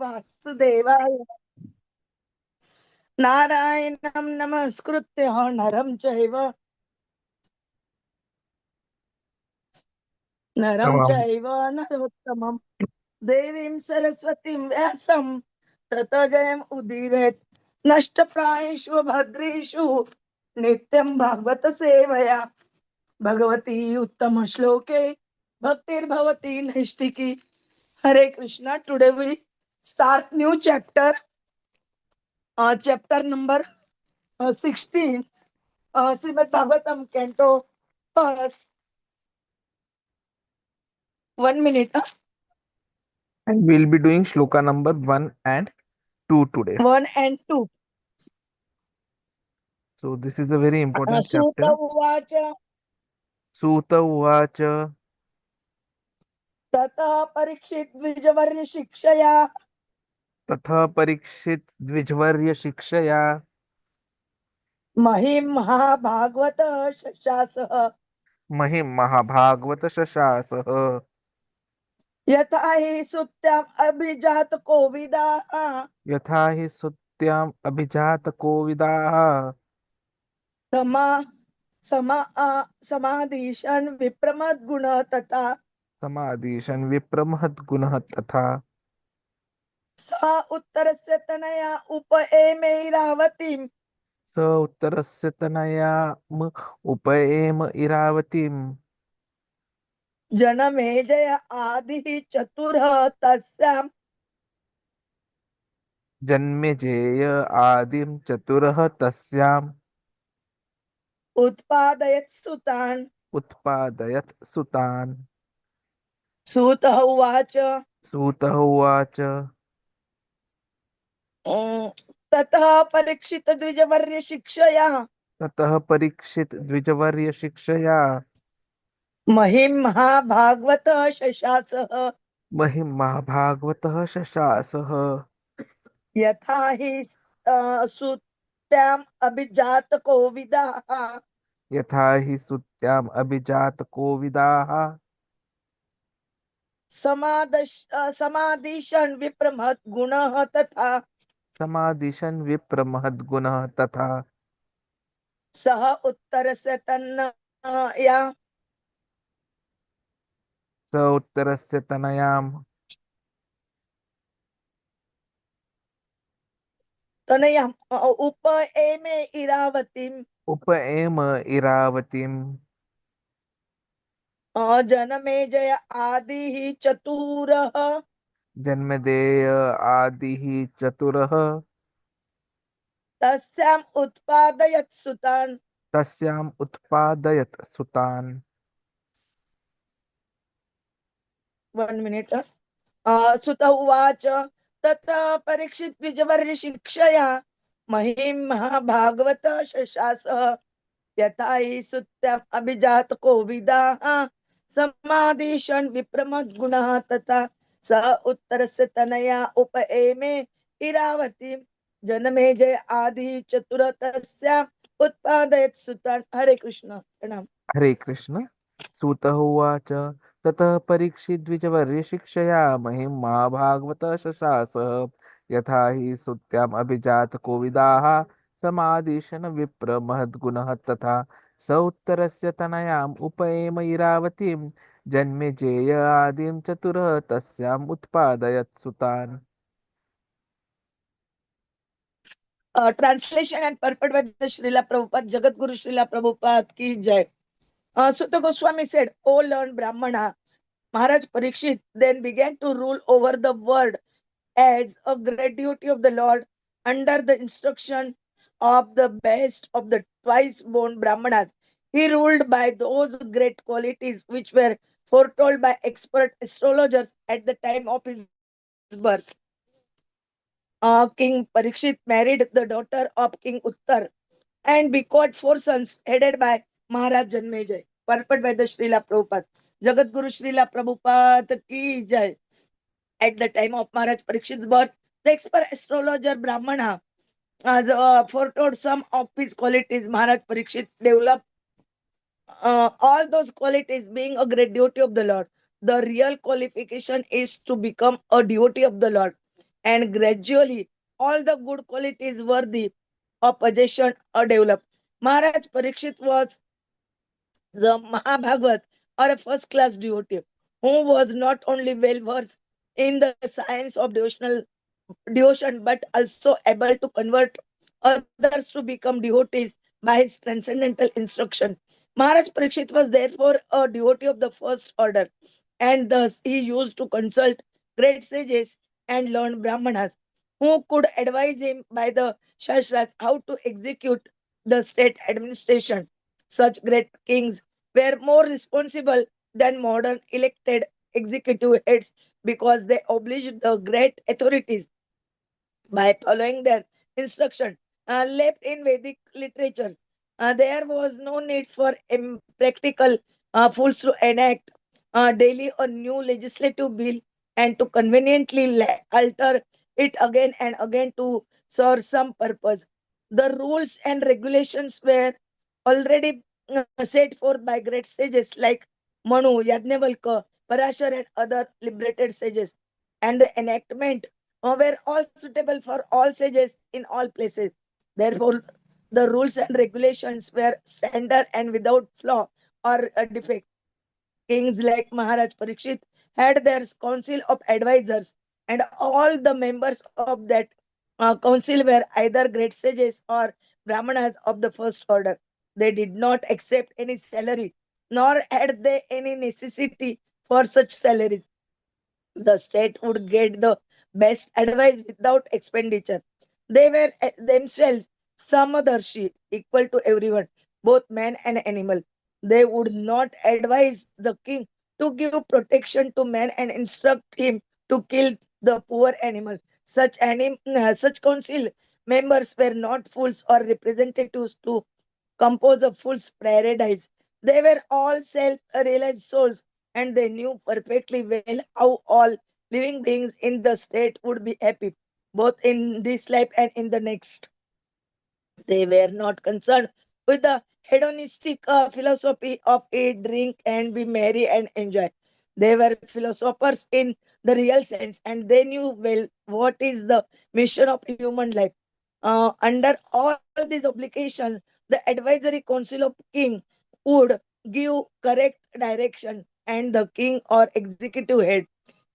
वासुदेवाय नारायणं नमस्कृत्य नरं चैव नरोत्तमं देवीं सरस्वतीं व्यासं ततो जयम् उदीरयेत् नष्टप्रायेषु भद्रेषु नित्यं भागवत सेवया भगवती उत्तम श्लोके भक्तिर्भवती नैष्टिकी. Hare Krishna. Today we start new chapter, chapter number 16, Srimad Bhagavatam, Canto first. 1 minute. And we'll be doing shloka number 1 and 2 today. 1 and 2. So this is a very important Suta chapter. uvacha Suta uvacha tata parikshit dvijavarya shikshaya tatha parikshit dvijvarya shikshaya mahim mahā-bhāgavata shashasah mahim mahā-bhāgavata shashasah yatha hi sutyam abhijat kovidah yatha hi sutyam abhijata kovidaha sama samadhishan vipramat guna tata samadhishan vipramhat gunah tatha सा उत्तरस्य Tanaya उपएमैरावतीम् sa uttarasya tanayam upayem iravatim Janamejaya आदिः चतुरः तस्याम् जन्मेजय आदिम चतुरः तस्याम उत्पादयत् सुतान्. उत्पादयत् सुतान्. सूतः उवाच सूतः उवाच ततः परीक्षित द्विजवर्य शिक्षया ततः परीक्षित द्विजवर्य शिक्षया महिं महाभागवतः शशासः महिं महाभागवतः शशासः यथा हि सुत्याम् अभिजात कोविदाः यथा हि सुत्याम् अभिजात कोविदाः समादिशन् विप्रमत् गुणः तथा समादिशन् विप्रमहद्गुणः तथा सः उत्तरस्य तन्नया स उत्तरस्य तनयाम् तनयाम् उपएमे इरावतीम् उपएम इरावतीम् जनमेजय आदिः चतुरः जन्मदेय आदिः चतुरः तस्याम् उत्पादयत् सुतान्. तस्याम् उत्पादयत् सुतान्. 1 minute. सुत उवाच ततः परीक्षित द्विजवर्य शिक्षया महिं महाभागवत शशासः यथा हि सुत्यम् अभिजात कोविदाः समादिशन् विप्रमत् गुणः तथा स उत्तरस्य तनया उपएमे इरावतीम् जनमेजय आदि चतुर तस्याम् उत्पादयत् सुतान्. हरे कृष्ण. प्रणाम. हरे कृष्ण. सूतः उवाच ततः परीक्षित द्विजवर्य शिक्षया महिं महाभागवतः शशासः यथा हि सुत्याम् अभिजात कोविदाः समादिशन् विप्र महद्गुणः तथा स उत्तरस्य तनयाम् उपएम इरावतीं जन्मेजय आदिं चतुरः तस्याम् उत्पादयत् सुतान्. Translation and purport by the Srila Prabhupada, Jagat Guru Srila Prabhupada ki jai. Sutta Goswami said, O learned Brahmana, Mahārāja Parīkṣit then began to rule over the world as a great duty of the Lord under the instructions of the best of the twice-born Brahmanas. He ruled by those great qualities which were foretold by expert astrologers at the time of his birth. King Parīkṣit married the daughter of King Uttara and begot 4 sons headed by Mahārāja Janamejaya. Purport by the Srila Prabhupada. Jagat Guru Srila Prabhupada ki jai. At the time of Mahārāja Parīkṣit's birth, the expert astrologer-brāhmaṇa has foretold some of his qualities. Mahārāja Parīkṣit developed all those qualities being a great devotee of the Lord. The real qualification is to become a devotee of the Lord. and gradually all the good qualities worthy of possession are developed. Maharaj Parīkṣit was the mahā-bhāgavata, or a first class devotee, who was not only well versed in the science of devotion but also able to convert others to become devotees by his transcendental instruction. Maharaj Parīkṣit was therefore a devotee of the first order, and thus he used to consult great sages and learned brahmanas who could advise him by the shastras how to execute the state administration. Such great kings were more responsible than modern elected executive heads because they obliged the great authorities by following their instruction. Left in Vedic literature, there was no need for practical fools to enact daily a new legislative bill and to conveniently alter it again and again to serve some purpose. The rules and regulations were already set forth by great sages like Manu, Yajnavalkya, Parashar, and other liberated sages, and the enactment were all suitable for all sages in all places. Therefore, the rules and regulations were standard and without flaw or a defect. Kings like Mahārāja Parīkṣit had their council of advisors, and all the members of that council were either great sages or brahmanas of the first order. They did not accept any salary, nor had they any necessity for such salaries. The state would get the best advice without expenditure. They were themselves samadarshi, equal to everyone, both man and animal. They would not advise the king to give protection to man and instruct him to kill the poor animal. Such council members were not fools or representatives to compose a fool's paradise. They were all self-realized souls, and they knew perfectly well how all living beings in the state would be happy, both in this life and in the next. They were not concerned with the hedonistic philosophy of eat, drink, and be merry and enjoy. They were philosophers in the real sense, and they knew well what is the mission of human life. Under all these obligations, the advisory council of king would give correct direction, and the king or executive head,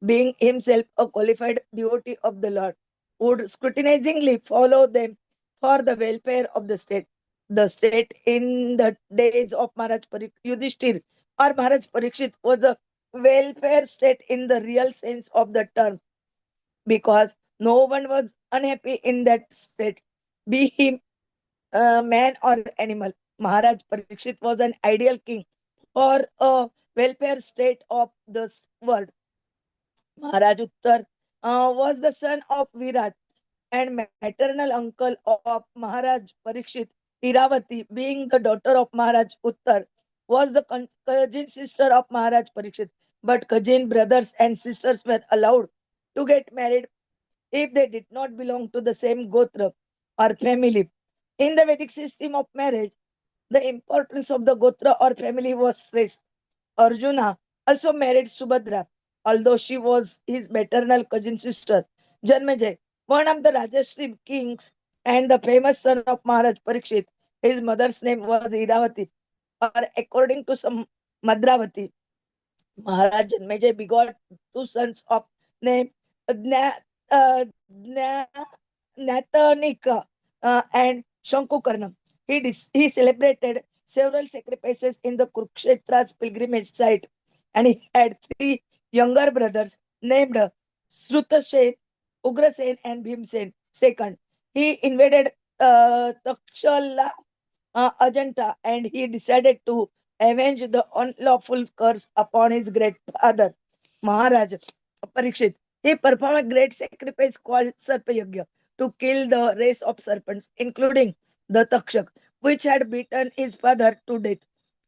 being himself a qualified devotee of the Lord, would scrutinizingly follow them for the welfare of the state. The state in the days of Yudhishthir or Maharaj Parikshit was a welfare state in the real sense of the term, because no one was unhappy in that state, be he man or animal. Maharaj Parikshit was an ideal king for a welfare state of the world. Maharaj Uttara was the son of Virat and maternal uncle of Maharaj Parikshit. Iravati, being the daughter of Maharaj Uttara, was the cousin sister of Maharaj Parikshit. But cousin brothers and sisters were allowed to get married if they did not belong to the same gotra or family. In the Vedic system of marriage, the importance of the gotra or family was stressed. Arjuna also married Subhadra, although she was his maternal cousin sister. Janamejaya, one of the Rajashri kings and the famous son of Maharaj Parikshit, his mother's name was Iravati, or according to some Madravati. Maharaj Janamejaya begot two sons of name Nathanika and Shankukarnam. He celebrated several sacrifices in the Kurukshetra's pilgrimage site, and he had three younger brothers named Srutashen, Ugrasen, and Bhimsen. Second, he invaded Takshala Ajanta, and he decided to avenge the unlawful curse upon his great father, Maharaj Parikshit. He performed a great sacrifice called Sarpayagya to kill the race of serpents, including the Takshak, which had beaten his father to death.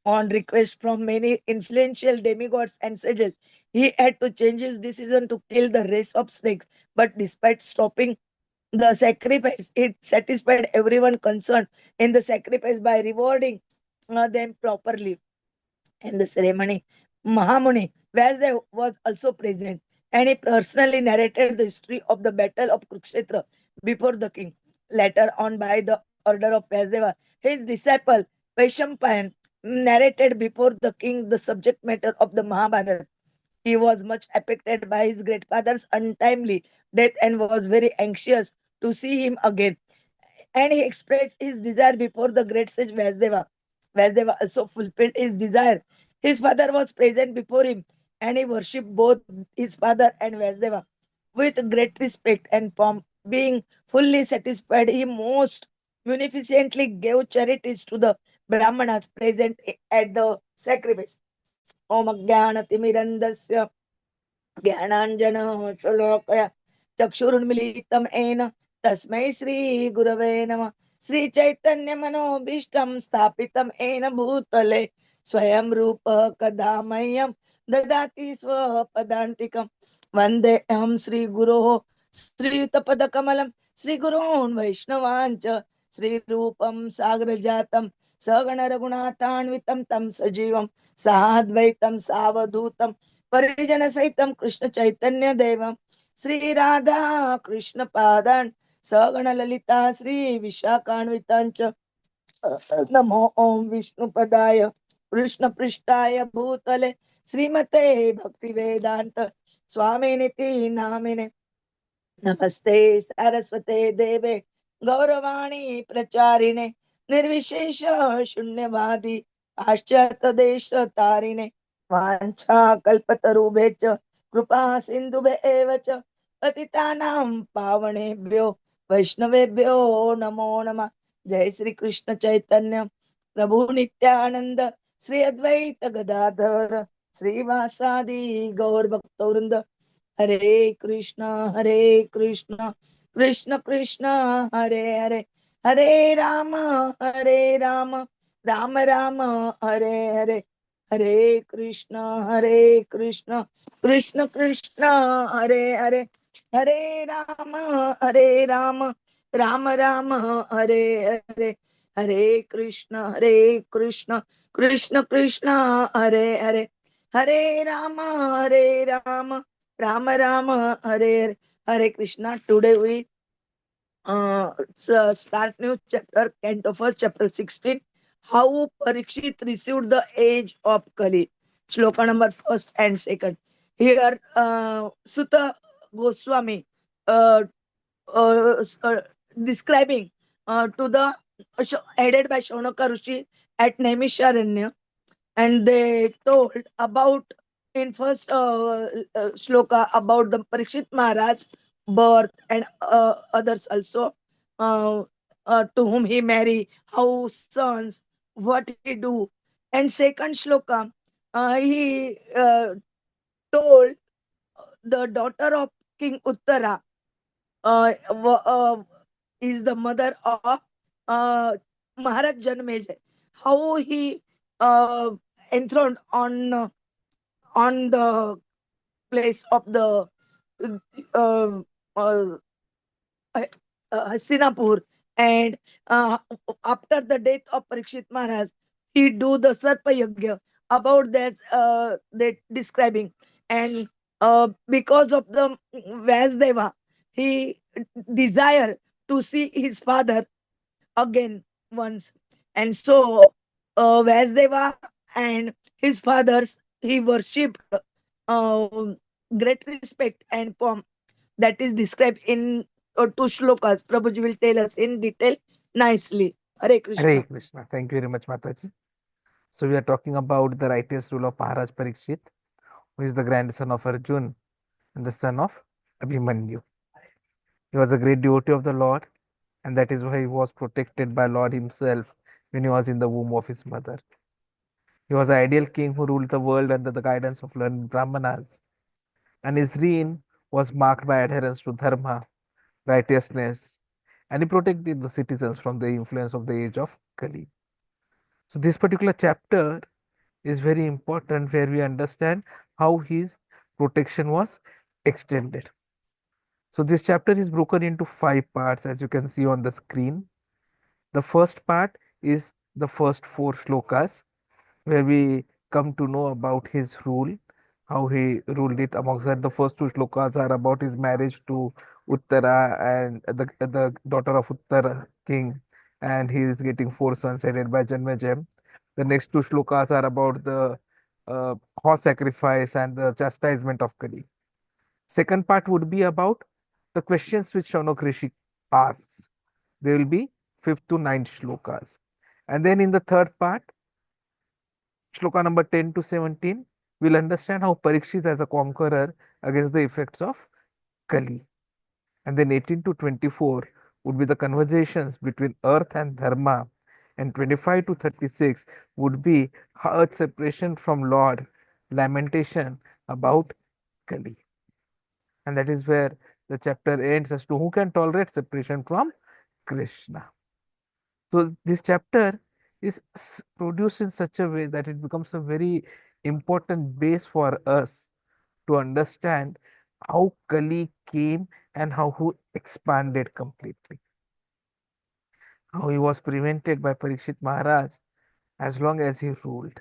On request from many influential demigods and sages, he had to change his decision to kill the race of snakes. But despite stopping the sacrifice, it satisfied everyone concerned in the sacrifice by rewarding them properly. In the ceremony, Mahamuni Vyasdev was also present. and he personally narrated the history of the battle of Kurukshetra before the king. Later on, by the order of Vyasdeva, his disciple Vaishampayan narrated before the king the subject matter of the Mahabharata. He was much affected by his great father's untimely death and was very anxious to see him again. And he expressed his desire before the great sage Vyasdeva. Vyasdeva also fulfilled his desire. His father was present before him, and he worshipped both his father and Vyasdeva with great respect and pomp. Being fully satisfied, he most munificently gave charities to the Brahmanas present at the sacrifice. Om Jnanatimirandasya ज्ञानाञ्जनशलाकया चक्षुरुन्मीलितं येन तस्मै श्रीगुरवे नमः श्रीचैतन्यमनोभीष्टं स्थापितं येन भूतले स्वयं रूप कदा मह्यं ददाति स्वपदान्तिकं वन्देऽहं श्रीगुरोः श्रीयुतपदकमलं श्रीगुरोन् वैष्णवाञ्च श्रीरूपं सागरजातं सगणरघुनाथान्वितं तं सजीवं साद्वैतं सावधूतं परिजन सहितं कृष्ण चैतन्य देवं श्री राधा कृष्ण पादान सगण ललिता श्री विशाखान्वितांच नमो ओम विष्णुपदाय कृष्ण पृष्ठाय भूतले श्रीमते भक्ति वेदांत स्वामिनिति नामिने नमस्ते सरस्वते देवे गौरवाणी प्रचारिणे निर्विशेष शून्यवादी पाश्चात्य देश तारिणे वाञ्छा कल्पतरुभ्यश्च कृपा सिन्धुभ्य एव च पतितानां पावनेभ्यो वैष्णवेभ्यो नमो नमः जय श्री कृष्ण चैतन्य प्रभु नित्यानंद श्री अद्वैत गदाधर श्रीवासादि गौर भक्तवृंद हरे Krishna Krishna Krishna Hare Hare Hare Ram Ram Ram Hare Hare Hare Krishna Krishna Krishna Hare Hare Hare Ram Ram Ram Hare Hare Hare Krishna Krishna Krishna Hare Hare Hare Ram Ram Ram Hare Hare Hare Krishna. Today we start new chapter, canto first, chapter 16. How Parikshit received the age of Kali. Shloka number first and second. Here, Sutta Goswami uh, describing to the headed by Shaunaka Rishi at Naimisharanya, and they told about in first shloka about the Parikshit Maharaj birth and others also, uh, to whom he marry, how sons, what he do. And second shloka, he told the daughter of King Uttara is the mother of Mahārāja Janamejaya, how he uh, enthroned on the place of the uh, uh, Hastinapur, and after the death of Parikshit Maharaj, he do the Sarpa Yagya. About that, they describing, and because of the Vyasdeva, he desire to see his father again once, and so Vyasdeva and his fathers he worshipped uh, great respect and pomp that is described in two shlokas. Prabhuji will tell us in detail nicely. Hare Hare Krishna. Krishna. Thank you very much, Mataji. So we are talking about the righteous rule of Mahārāja Parīkṣit, who is the grandson of Arjuna and the son of Abhimanyu. He was a great devotee of the Lord, and that is why he was protected by Lord himself when he was in the womb of his mother. He was the ideal king who ruled the world under the guidance of learned Brahmanas, and his reign was marked by adherence to dharma, righteousness, and he protected the citizens from the influence of the age of Kali. So this particular chapter is very important where we understand how his protection was extended. So this chapter is broken into 5 parts as you can see on the screen. The first part is the first 4 shlokas where we come to know about his rule, how he ruled it. Amongst that, the first two shlokas are about his marriage to Uttara and the daughter of Uttara king, and he is getting four sons headed by Janamejaya. The next two shlokas are about the horse sacrifice and the chastisement of Kali. Second part would be about the questions which Shaunaka Rishi asks. There will be fifth to ninth shlokas. And then in the third part, shloka number 10 to 17, we'll understand how Parikshit as a conqueror against the effects of Kali. And then 18 to 24 would be the conversations between earth and dharma. And 25 to 36 would be earth separation from Lord, lamentation about Kali. And that is where the chapter ends as to who can tolerate separation from Krishna. So this chapter is produced in such a way that it becomes a very important base for us to understand how Kali came and how he expanded completely. How he was prevented by Parikshit Maharaj as long as he ruled,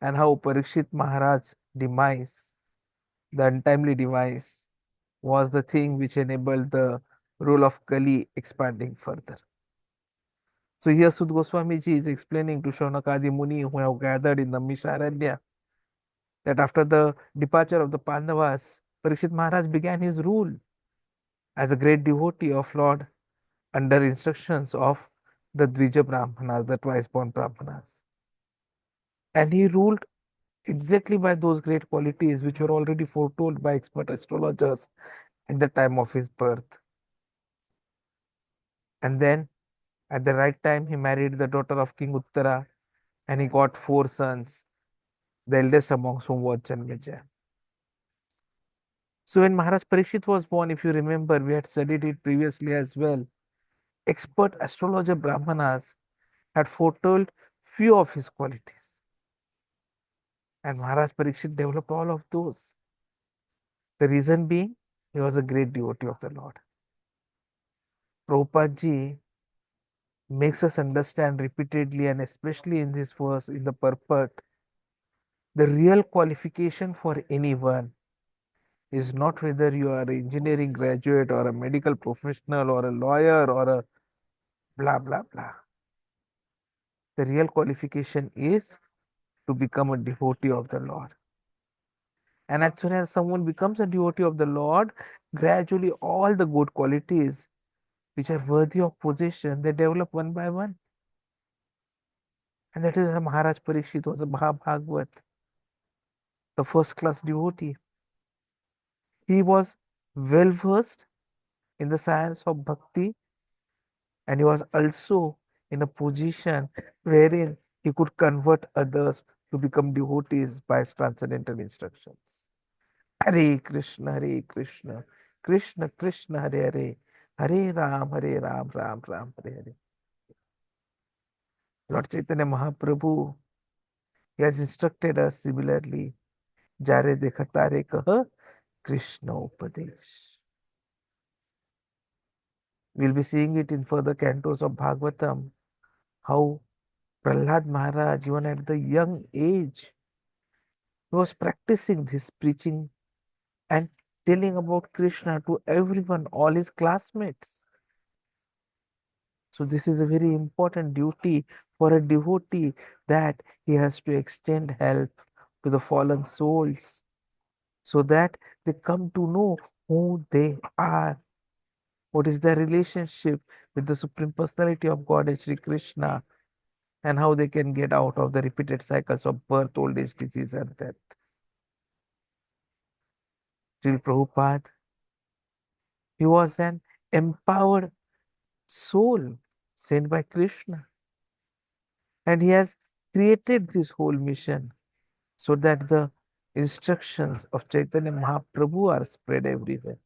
and how Parikshit Maharaj's demise, the untimely demise, was the thing which enabled the rule of Kali expanding further. So here Sud Goswami ji is explaining to Shaunakadi Muni who have gathered in the Misharanya that after the departure of the Pandavas, Parikshit Maharaj began his rule as a great devotee of Lord under instructions of the Dvija-brāhmaṇas, the twice-born Brahmanas. And he ruled exactly by those great qualities which were already foretold by expert astrologers at the time of his birth. And then at the right time, he married the daughter of King Uttara and he got four sons, the eldest amongst whom was Janamejaya. So when Maharaj Parikshit was born, if you remember, we had studied it previously as well. Expert astrologer-brāhmaṇas had foretold few of his qualities. And Maharaj Parikshit developed all of those. The reason being, he was a great devotee of the Lord. Prabhupada ji makes us understand repeatedly, and especially in this verse, in the purport, the real qualification for anyone is not whether you are an engineering graduate or a medical professional or a lawyer or a blah blah blah. The real qualification is to become a devotee of the Lord. And as soon as someone becomes a devotee of the Lord, gradually all the good qualities which are worthy of possession, they develop one by one. And that is why Mahārāja Parīkṣit was a mahā-bhāgavata, the first class devotee. He was well versed in the science of bhakti, and he was also in a position wherein he could convert others to become devotees by his transcendental instructions. Hare Krishna, Hare Krishna, Krishna Krishna, Hare Hare, Hare Ram, Ram Ram, Hare Hare. Lord Chaitanya Mahaprabhu, he has instructed us similarly. Jare dekha tare kaha Krishna Upadesh. We'll be seeing it in further cantos of Bhagavatam, how Prahlad Maharaj, even at the young age, he was practicing this preaching and telling about Krishna to everyone, all his classmates. So this is a very important duty for a devotee, that he has to extend help to the fallen souls so that they come to know who they are. What is their relationship with the Supreme Personality of Godhead, Sri Krishna, and how they can get out of the repeated cycles of birth, old age, disease, and death. Srila Prabhupada, he was an empowered soul sent by Krishna, and he has created this whole mission so that the instructions of Chaitanya Mahaprabhu are spread everywhere.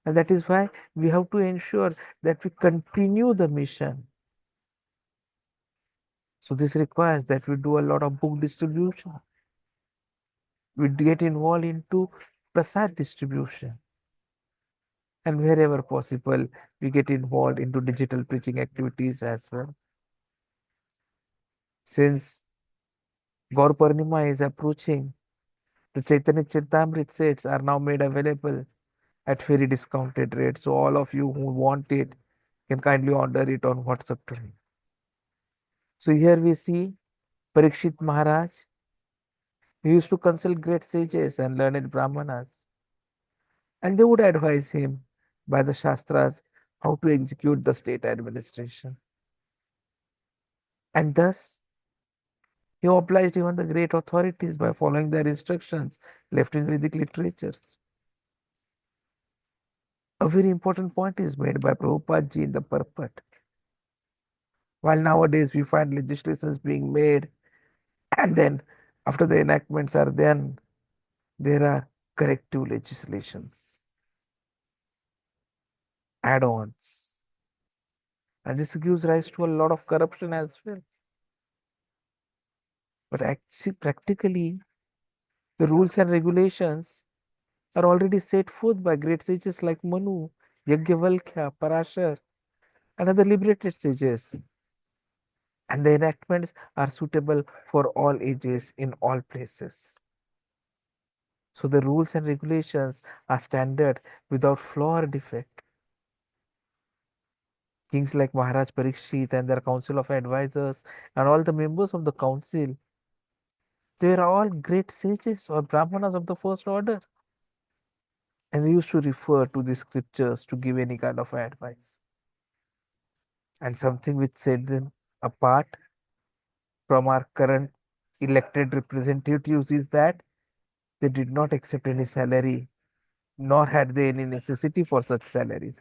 And that is why we have to ensure that we continue the mission. So this requires that we do a lot of book distribution. We get involved into prasad distribution. And wherever possible, we get involved into digital preaching activities as well. Since Gaur Purnima is approaching, The Chaitanya Charitamrita sets are now made available at very discounted rates. So all of you who want it can kindly order it on WhatsApp to me. So here we see Parikshit Maharaj. He used to consult great sages and learned brahmanas, and they would advise him by the Shastras how to execute the state administration. And thus, he obliged even the great authorities by following their instructions left in Vedic literatures. A very important point is made by Prabhupada ji in the purport. While nowadays we find legislations being made, and then after the enactments are done, there are corrective legislations, add-ons, and this gives rise to a lot of corruption as well. But actually, practically, the rules and regulations are already set forth by great sages like Manu, Yajnavalkya, Parashar, and other liberated sages. And the enactments are suitable for all ages in all places. So the rules and regulations are standard without flaw or defect. Kings like Mahārāja Parīkṣit and their council of advisors and all the members of the council, they were all great sages or brahmanas of the first order. And they used to refer to the scriptures to give any kind of advice. And something which set them apart from our current elected representatives is that they did not accept any salary, nor had they any necessity for such salaries.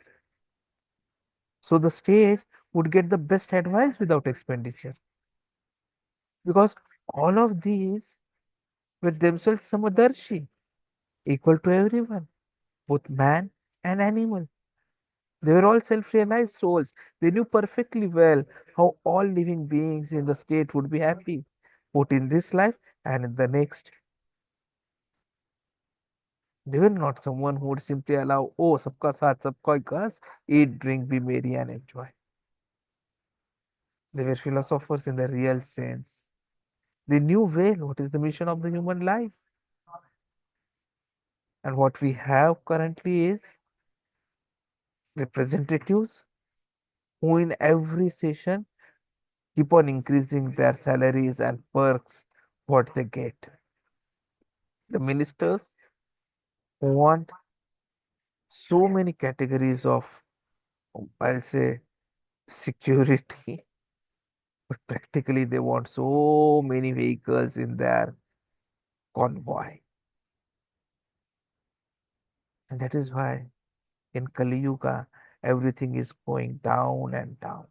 So the state would get the best advice without expenditure. Because all of these were themselves samadarshi, equal to everyone, both man and animal. They were all self-realized souls. They knew perfectly well how all living beings in the state would be happy, both in this life and in the next. They were not someone who would simply allow, oh, sabka saath, sabka vikas, eat, drink, be merry, and enjoy. They were philosophers in the real sense. They knew well what is the mission of the human life. And what we have currently is representatives who, in every session, keep on increasing their salaries and perks, what they get. The ministers who want so many categories of, I'll say, security, but practically they want so many vehicles in their convoy. And that is why in Kali Yuga, everything is going down and down.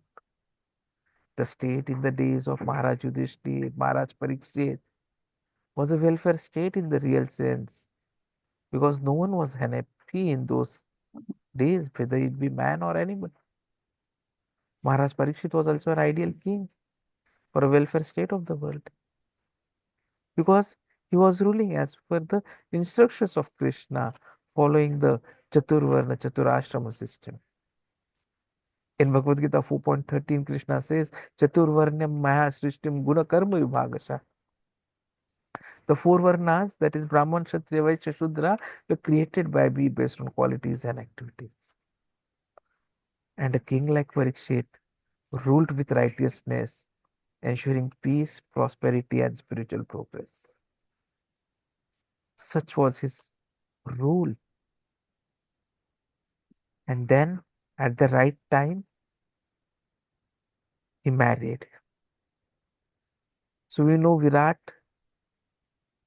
The state in the days of Maharaj Yudhishthir, Maharaj Parikshit was a welfare state in the real sense because no one was happy in those days, whether it be man or animal. Maharaj Parikshit was also an ideal king for a welfare state of the world because he was ruling as per the instructions of Krishna, following the Chaturvarna Chaturashrama system. In Bhagavad Gita 4.13, Krishna says, Chaturvarnyam Maya Srishtim Guna Karma Vibhagasha. The four Varnas, that is Brahman, Kshatriya, Vaishya, Shudra, were created by me based on qualities and activities. And a king like Parikshit ruled with righteousness, ensuring peace, prosperity, and spiritual progress. Such was his rule. And then, at the right time, he married. So we know Virat.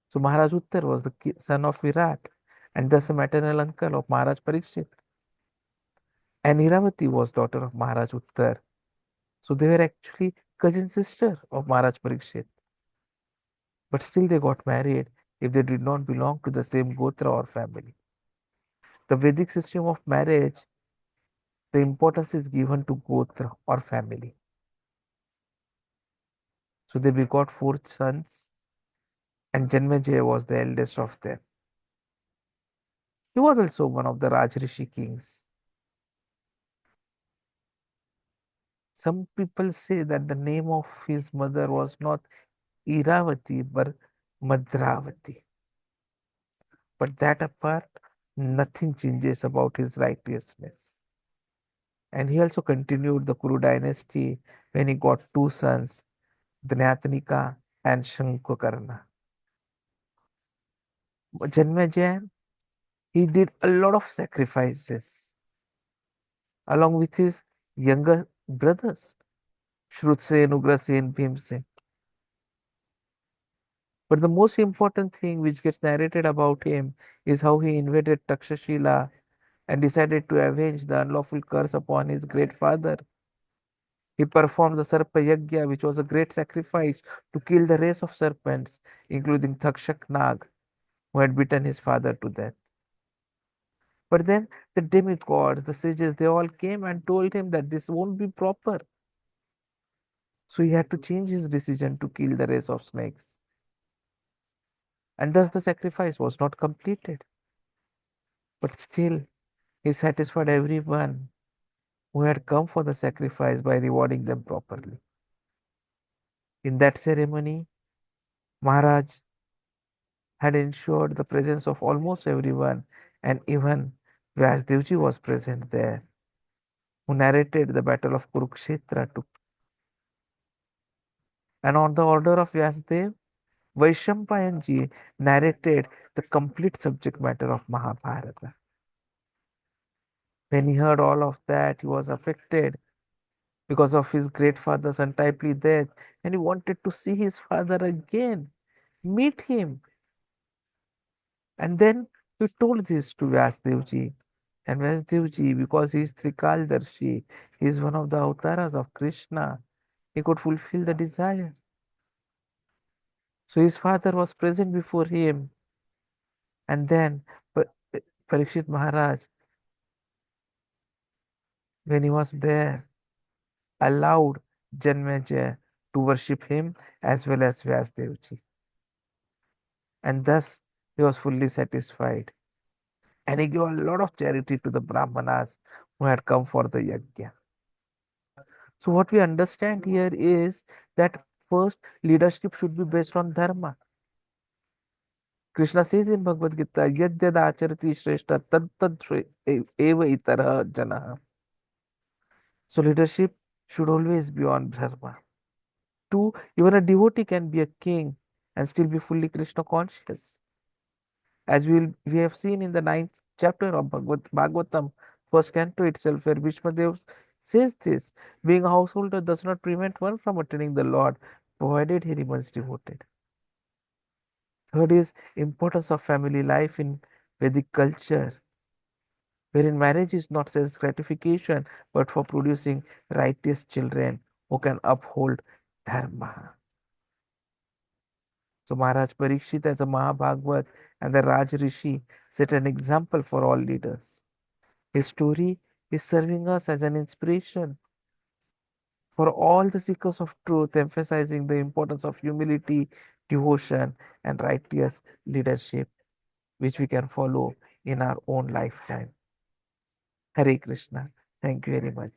So Maharaj Uttar was the son of Virat and thus a maternal uncle of Maharaj Parikshit. And Iravati was daughter of Maharaj Uttar. So they were actually cousin sister of Maharaj Parikshit. But still they got married if they did not belong to the same Gotra or family. The Vedic system of marriage, the importance is given to Gotra or family. So they begot four sons, and Janamejaya was the eldest of them. He was also one of the Rajrishi kings. Some people say that the name of his mother was not Iravati but Madravati. But that apart, nothing changes about his righteousness. And he also continued the Kuru dynasty when he got two sons, Dnyatnika and Shankakarna. Janmejaya, he did a lot of sacrifices along with his younger brothers, Shrutsen, Ugrasen, Bhimsen. But the most important thing which gets narrated about him is how he invaded Takshashila and decided to avenge the unlawful curse upon his great father. He performed the Sarpa Yagya, which was a great sacrifice to kill the race of serpents, including Takshak Nag, who had beaten his father to death. But then the demigods, the sages, they all came and told him that this won't be proper. So he had to change his decision to kill the race of snakes. And thus the sacrifice was not completed. But still, he satisfied everyone who had come for the sacrifice by rewarding them properly. In that ceremony, Maharaj had ensured the presence of almost everyone, and even Vyasdevji was present there, who narrated the battle of Kurukshetra to. And on the order of Vyasdev, Vaishampayanji narrated the complete subject matter of Mahabharata. When he heard all of that, he was affected because of his great father's untimely death, and he wanted to see his father again, meet him. And then he told this to Vyasdevji. And Vyasdevji, because he is Trikaldarshi, he is one of the avatars of Krishna, he could fulfill the desire. So his father was present before him. And then Parikshit Maharaj, when he was there, allowed Janmejaya to worship him as well as Vyasdevji. And thus he was fully satisfied. And he gave a lot of charity to the Brahmanas who had come for the yajna. So what we understand here is that first leadership should be based on dharma. Krishna says in Bhagavad Gita, Yadyad acharati shrestha tad tad eva itara janaha. So leadership should always be on dharma. Two, even a devotee can be a king and still be fully Krishna conscious. As we have seen in the ninth chapter of Bhagavatam, first canto itself, where Bhishmadev says this, being a householder does not prevent one from attaining the Lord, provided he remains devoted. Third is importance of family life in Vedic culture, wherein marriage is not self gratification, but for producing righteous children who can uphold dharma. So Mahārāja Parīkṣit as a mahā-bhāgavata and the Raj Rishi set an example for all leaders. His story is serving us as an inspiration for all the seekers of truth, emphasizing the importance of humility, devotion, and righteous leadership, which we can follow in our own lifetime. Hare Krishna. Thank you very much.